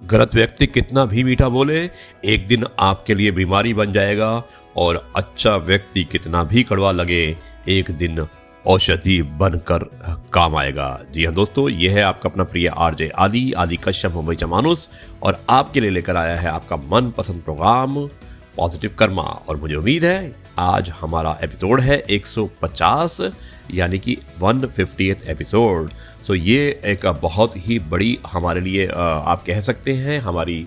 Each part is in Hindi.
गलत व्यक्ति कितना भी मीठा बोले, एक दिन आपके लिए बीमारी बन जाएगा। और अच्छा व्यक्ति कितना भी कड़वा लगे, एक दिन औषधि बनकर काम आएगा। जी हाँ दोस्तों, यह है आपका अपना प्रिय आरजे आदि कश्यप मुंबई चा मानुस, और आपके लिए लेकर आया है आपका मनपसंद प्रोग्राम पॉजिटिव कर्मा। और मुझे उम्मीद है आज हमारा एपिसोड है 150, यानी कि 150th एपिसोड। सो ये एक बहुत ही बड़ी हमारे लिए आप कह सकते हैं हमारी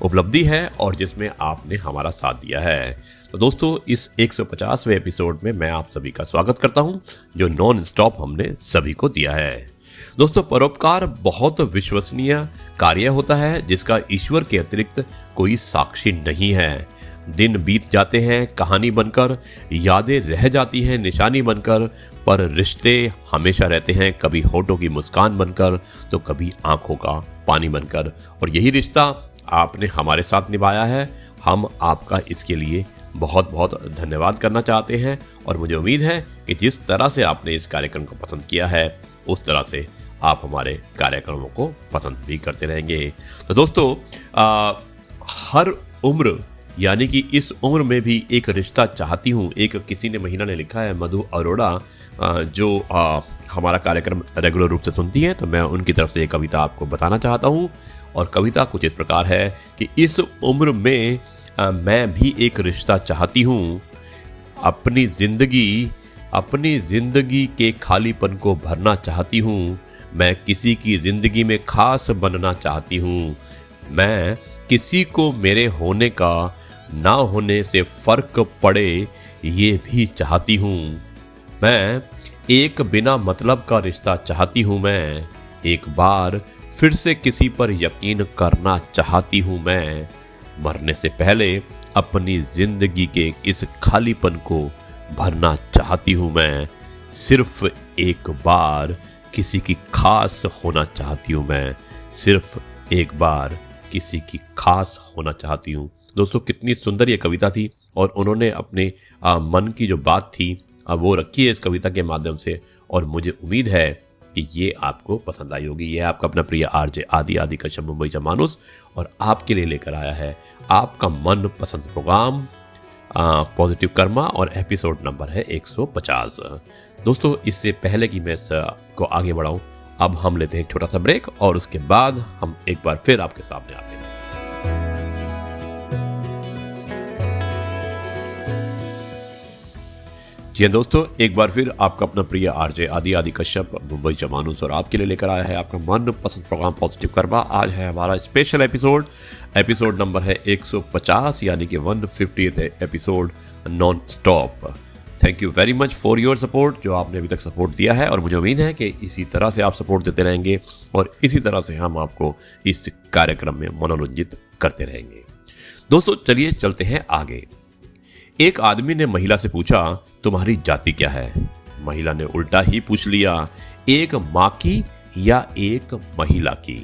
उपलब्धि है, और जिसमें आपने हमारा साथ दिया है। तो दोस्तों, इस 150वें एपिसोड में मैं आप सभी का स्वागत करता हूं, जो नॉन स्टॉप हमने सभी को दिया है। दोस्तों, परोपकार बहुत विश्वसनीय कार्य होता है जिसका ईश्वर के अतिरिक्त कोई साक्षी नहीं है। दिन बीत जाते हैं कहानी बनकर, यादें रह जाती हैं निशानी बनकर, पर रिश्ते हमेशा रहते हैं, कभी होठों की मुस्कान बनकर तो कभी आंखों का पानी बनकर। और यही रिश्ता आपने हमारे साथ निभाया है। हम आपका इसके लिए बहुत बहुत धन्यवाद करना चाहते हैं, और मुझे उम्मीद है कि जिस तरह से आपने इस कार्यक्रम को पसंद किया है, उस तरह से आप हमारे कार्यक्रमों को पसंद भी करते रहेंगे। तो दोस्तों, हर उम्र, यानी कि इस उम्र में भी एक रिश्ता चाहती हूँ। एक किसी ने महिला ने लिखा है, मधु अरोड़ा, जो हमारा कार्यक्रम रेगुलर रूप से सुनती हैं, तो मैं उनकी तरफ से एक कविता आपको बताना चाहता हूँ। और कविता कुछ इस प्रकार है कि इस उम्र में मैं भी एक रिश्ता चाहती हूँ। अपनी जिंदगी के खालीपन को भरना चाहती हूँ। मैं किसी की जिंदगी में खास बनना चाहती हूँ। मैं किसी को मेरे होने का ना होने से फर्क पड़े, ये भी चाहती हूँ। मैं एक बिना मतलब का रिश्ता चाहती हूँ। मैं एक बार फिर से किसी पर यकीन करना चाहती हूँ। मैं मरने से पहले अपनी जिंदगी के इस खालीपन को भरना चाहती हूँ। मैं सिर्फ एक बार किसी की खास होना चाहती हूँ। मैं सिर्फ एक बार किसी की खास होना चाहती हूँ। दोस्तों, कितनी सुंदर ये कविता थी, और उन्होंने अपने मन की जो बात थी वो रखी है इस कविता के माध्यम से, और मुझे उम्मीद है कि ये आपको पसंद आई होगी। ये आपका अपना प्रिय आरजे आदि कश्यप मुंबई चा मानुस, और आपके लिए लेकर आया है आपका मन पसंद प्रोग्राम पॉजिटिव कर्मा, और एपिसोड नंबर है 150। दोस्तों, इससे पहले कि मैं इसको आगे बढ़ाऊं, अब हम लेते हैं एक छोटा सा ब्रेक, और उसके बाद हम एक बार फिर आपके सामने आते हैं। जी हाँ दोस्तों, एक बार फिर आपका अपना प्रिय आरजे आदि कश्यप मुंबई चा मानुस, और आपके लिए लेकर आया है आपका मन पसंद प्रोग्राम पॉजिटिव कर्मा। आज है हमारा स्पेशल एपिसोड नंबर है 150, यानी कि 150th episode non stop. Thank you very much for your support, जो आपने अभी तक सपोर्ट दिया है, और मुझे उम्मीद है कि इसी तरह से आप सपोर्ट देते रहेंगे, और इसी तरह से हम आपको इस कार्यक्रम में मनोरंजित करते रहेंगे। दोस्तों, चलिए चलते हैं आगे। एक आदमी ने महिला से पूछा, तुम्हारी जाति क्या है? महिला ने उल्टा ही पूछ लिया, एक माँ की या एक महिला की?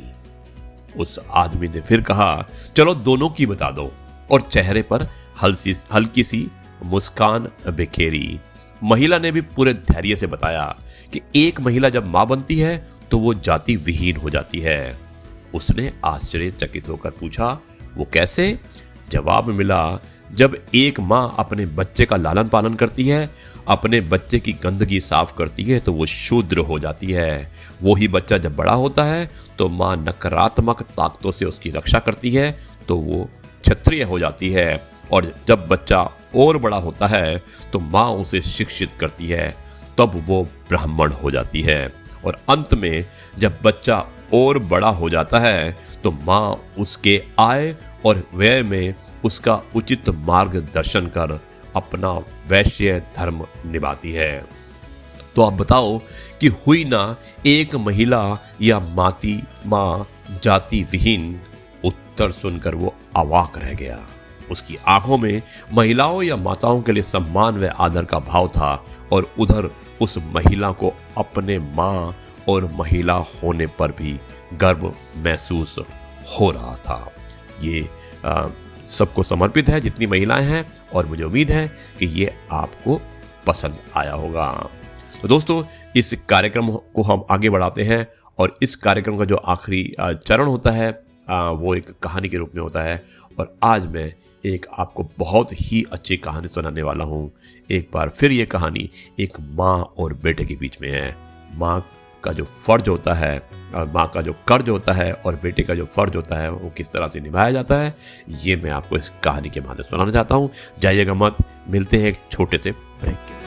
उस आदमी ने फिर कहा, चलो दोनों की बता दो, और चेहरे पर हल्की सी मुस्कान बिखेरी। महिला ने भी पूरे धैर्य से बताया कि एक महिला जब मां बनती है तो वो जाति विहीन हो जाती है। उसने आश्चर्यचकित होकर पूछा, वो कैसे? जवाब मिला, जब एक मां अपने बच्चे का लालन पालन करती है, अपने बच्चे की गंदगी साफ करती है, तो वो शूद्र हो जाती है। वो ही बच्चा जब बड़ा होता है तो मां नकारात्मक ताकतों से उसकी रक्षा करती है, तो वो क्षत्रिय हो जाती है। और जब बच्चा और बड़ा होता है तो माँ उसे शिक्षित करती है, तब वो ब्राह्मण हो जाती है। और अंत में जब बच्चा और बड़ा हो जाता है तो माँ उसके आय और व्यय में उसका उचित मार्गदर्शन कर अपना वैश्य धर्म निभाती है। तो आप बताओ कि हुई ना एक महिला या माँ जाति विहीन? उत्तर सुनकर वो अवाक रह गया। उसकी आंखों में महिलाओं या माताओं के लिए सम्मान व आदर का भाव था, और उधर उस महिला को अपने माँ और महिला होने पर भी गर्व महसूस हो रहा था। ये सबको समर्पित है, जितनी महिलाएं हैं, और मुझे उम्मीद है कि ये आपको पसंद आया होगा। तो दोस्तों, इस कार्यक्रम को हम आगे बढ़ाते हैं और इस कार्यक्रम का जो आखिरी चरण होता है वो एक कहानी के रूप में होता है। और आज मैं एक आपको बहुत ही अच्छी कहानी सुनाने वाला हूँ। एक बार फिर ये कहानी एक माँ और बेटे के बीच में है। माँ का जो फर्ज होता है, माँ का जो कर्ज होता है और बेटे का जो फर्ज होता है वो किस तरह से निभाया जाता है, ये मैं आपको इस कहानी के माध्यम से सुनाना चाहता हूँ। जाइएगा मत, मिलते हैं एक छोटे से ब्रेक के।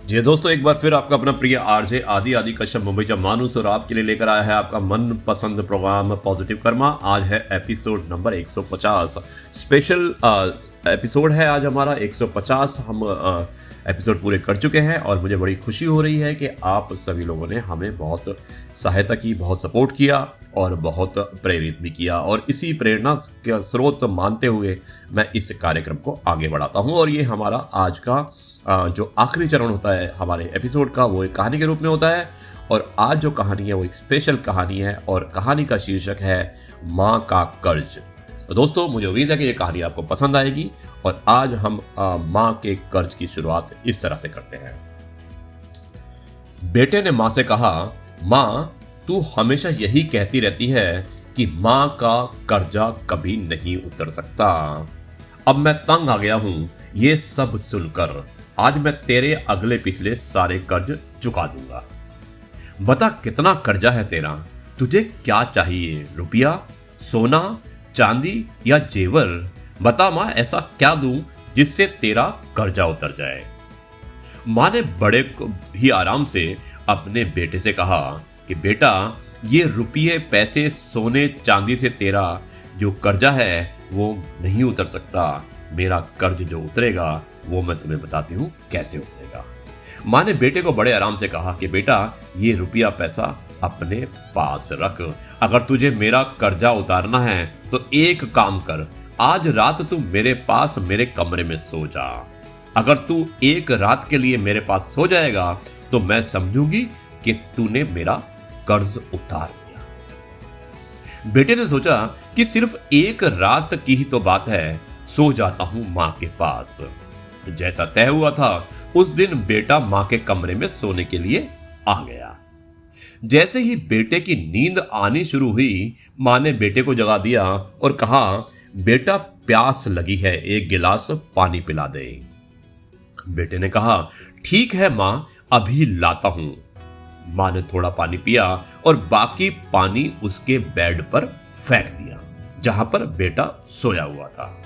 जी दोस्तों, एक बार फिर आपका अपना प्रिय आरजे आदि कश्यप मुंबईचा माणूस और आपके लिए लेकर आया है आपका मनपसंद प्रोग्राम पॉजिटिव कर्मा। आज है एपिसोड नंबर 150। स्पेशल एपिसोड है आज हमारा 150। हम एपिसोड पूरे कर चुके हैं और मुझे बड़ी खुशी हो रही है कि आप सभी लोगों ने हमें बहुत सहायता की, बहुत सपोर्ट किया और बहुत प्रेरित भी किया। और इसी प्रेरणा का स्रोत मानते हुए मैं इस कार्यक्रम को आगे बढ़ाता हूँ। और ये हमारा आज का जो आखिरी चरण होता है हमारे एपिसोड का, वो एक कहानी के रूप में होता है। और आज जो कहानी है वो एक स्पेशल कहानी है और कहानी का शीर्षक है माँ का कर्ज। तो दोस्तों, मुझे उम्मीद है कि ये कहानी आपको पसंद आएगी। और आज हम माँ के कर्ज की शुरुआत इस तरह से करते हैं। बेटे ने माँ से कहा, माँ तू हमेशा यही कहती रहती है कि माँ का कर्जा कभी नहीं उतर सकता। अब मैं तंग आ गया हूं ये सब सुनकर। आज मैं तेरे अगले पिछले सारे कर्ज चुका दूंगा। बता कितना कर्जा है तेरा, तुझे क्या चाहिए? रुपया, सोना, चांदी या जेवर? बता माँ, ऐसा क्या दूं जिससे तेरा कर्जा उतर जाए? माँ ने बड़े ही आराम से अपने बेटे से कहा कि बेटा, ये रुपये, पैसे, सोने, चांदी से तेरा जो कर्जा है वो नहीं उतर सकता। मेरा कर्ज जो उतरेगा वो मैं तुम्हें बताती हूँ कैसे उतरेगा। माँ ने बेटे को बड़े आराम से कहा कि बेटा, ये रुपया पैसा अपने पास रख। अगर तुझे मेरा कर्जा उतारना है तो एक काम कर, आज रात तू मेरे पास मेरे कमरे में सो जा। अगर तू एक रात के लिए मेरे पास सो जाएगा तो मैं समझूंगी कि तूने मेरा कर्ज उतार दिया। बेटे ने सोचा कि सिर्फ एक रात की ही तो बात है, सो जाता हूं मां के पास। जैसा तय हुआ था उस दिन बेटा मां के कमरे में सोने के लिए आ गया। जैसे ही बेटे की नींद आनी शुरू हुई, मां ने बेटे को जगा दिया और कहा, बेटा प्यास लगी है, एक गिलास पानी पिला दे। बेटे ने कहा, ठीक है मां, अभी लाता हूं। मां ने थोड़ा पानी पिया और बाकी पानी उसके बेड पर फेंक दिया जहां पर बेटा सोया हुआ था।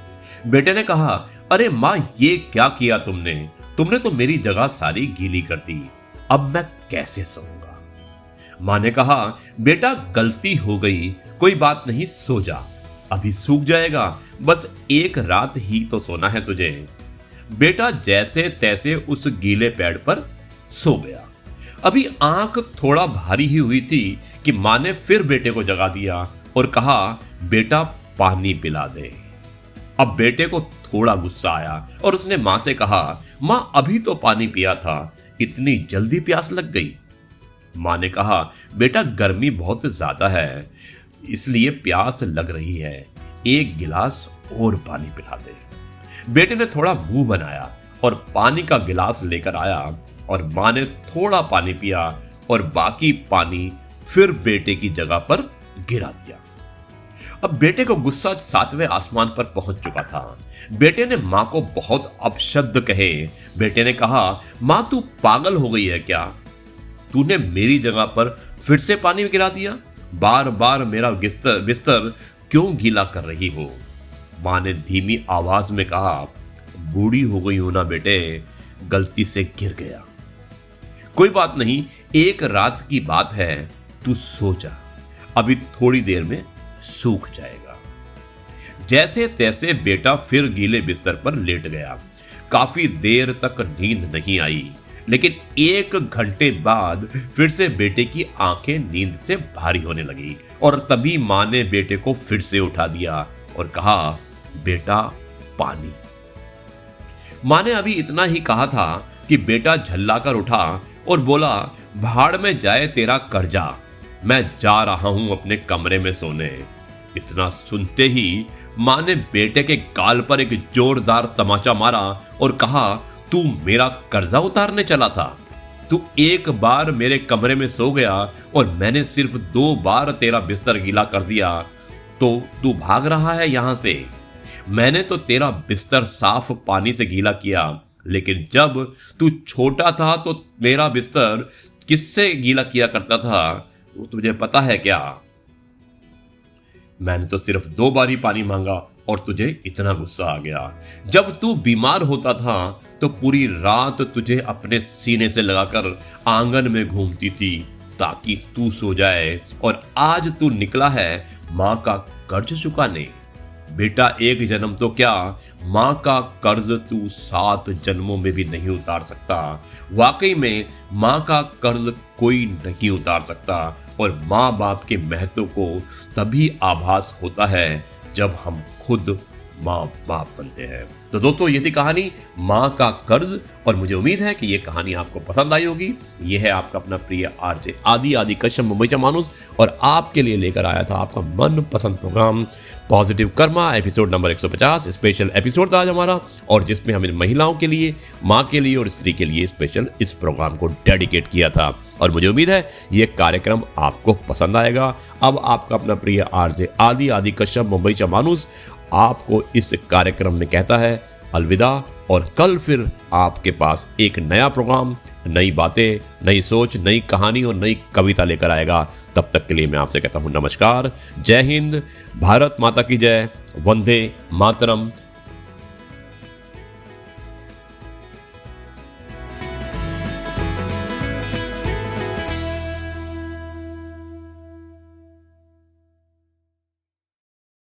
बेटे ने कहा, अरे मां, ये क्या किया तुमने? तुमने तो मेरी जगह सारी गीली कर दी। अब मैं कैसे सोऊंगा? मां ने कहा, बेटा गलती हो गई, कोई बात नहीं, सो जा, अभी सूख जाएगा, बस एक रात ही तो सोना है तुझे। बेटा जैसे तैसे उस गीले पेड़ पर सो गया। अभी आंख थोड़ा भारी ही हुई थी कि मां ने फिर बेटे को जगा दिया और कहा, बेटा पानी पिला दे। अब बेटे को थोड़ा गुस्सा आया और उसने मां से कहा, मां अभी तो पानी पिया था, इतनी जल्दी प्यास लग गई? मां ने कहा, बेटा गर्मी बहुत ज्यादा है इसलिए प्यास लग रही है, एक गिलास और पानी पिला दे। बेटे ने थोड़ा मुंह बनाया और पानी का गिलास लेकर आया और मां ने थोड़ा पानी पिया और बाकी पानी फिर बेटे की जगह पर गिरा दिया। अब बेटे को गुस्सा 7वें आसमान पर पहुंच चुका था। बेटे ने मां को बहुत अपशब्द कहे। बेटे ने कहा, मां तू पागल हो गई है क्या? तूने मेरी जगह पर फिर से पानी गिरा दिया, बार बार मेरा बिस्तर क्यों गीला कर रही हो? मां ने धीमी आवाज में कहा, बूढ़ी हो गई हो ना बेटे, गलती से गिर गया। कोई बात नहीं, एक रात की बात है, तू सो जा, अभी थोड़ी देर में सूख जाएगा। जैसे तैसे बेटा फिर गीले बिस्तर पर लेट गया। काफी देर तक नींद नहीं आई, लेकिन 1 घंटे बाद फिर से बेटे की आंखें नींद से भारी होने लगी और तभी मां ने बेटे को फिर से उठा दिया और कहा, बेटा पानी। मां ने अभी इतना ही कहा था कि बेटा झल्लाकर उठा और बोला, भाड़ में जाए तेरा कर्जा, मैं जा रहा हूं अपने कमरे में सोने। इतना सुनते ही मां ने बेटे के गाल पर एक जोरदार तमाचा मारा और कहा, तू मेरा कर्जा उतारने चला था? तू एक बार मेरे कमरे में सो गया और मैंने सिर्फ 2 बार तेरा बिस्तर गीला कर दिया तो तू भाग रहा है यहां से। मैंने तो तेरा बिस्तर साफ पानी से गीला किया, लेकिन जब तू छोटा था तो मेरा बिस्तर किससे गीला किया करता था वो तुझे पता है क्या? मैंने तो सिर्फ 2 बार ही पानी मांगा और तुझे इतना गुस्सा आ गया। जब तू बीमार होता था तो पूरी रात तुझे अपने सीने से लगाकर आंगन में घूमती थी ताकि तू सो जाए, और आज तू निकला है मां का कर्ज चुकाने। बेटा, एक जन्म तो क्या, मां का कर्ज तू 7 जन्मों में भी नहीं उतार सकता। वाकई में मां का कर्ज कोई नहीं उतार सकता, और मां बाप के महत्व को तभी आभास होता है जब हम खुद मां बाप बनते हैं। तो दोस्तों, ये थी कहानी मां का कर्ज, और मुझे उम्मीद है कि ये कहानी आपको पसंद आई होगी। ये है आपका अपना प्रिय आरजे आदि कश्यप मुंबईचा माणूस, और आपके लिए लेकर आया था आपका मनपसंद program positive karma, episode number 150। Special episode था आज हमारा, और जिसमें हमने महिलाओं के लिए, माँ के लिए और स्त्री के लिए स्पेशल इस प्रोग्राम को डेडिकेट किया था, और मुझे उम्मीद है ये कार्यक्रम आपको पसंद आएगा। अब आपका अपना प्रिय आरजे आदि कश्यप मुंबईचा माणूस आपको इस कार्यक्रम में कहता है अलविदा, और कल फिर आपके पास एक नया प्रोग्राम, नई बातें, नई सोच, नई कहानी और नई कविता लेकर आएगा। तब तक के लिए मैं आपसे कहता हूं नमस्कार, जय हिंद, भारत माता की जय, वंदे मातरम।